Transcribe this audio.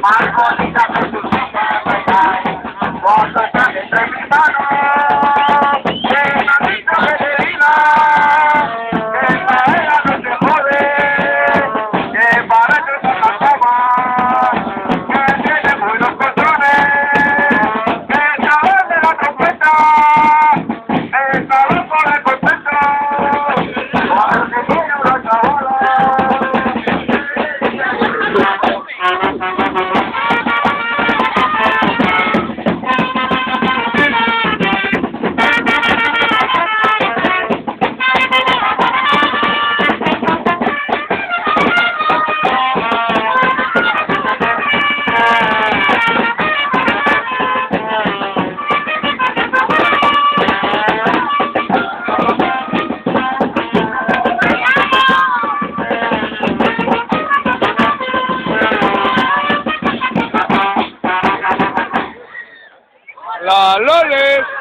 Más bonita que tu chica, vos estás entre mis manos, que bonito que te diga, que esta era no se jode, que parece una cama, que tiene buenos colchones, que sabe de la trompeta, está loco de contento, porque tiene una chavala. La Loles.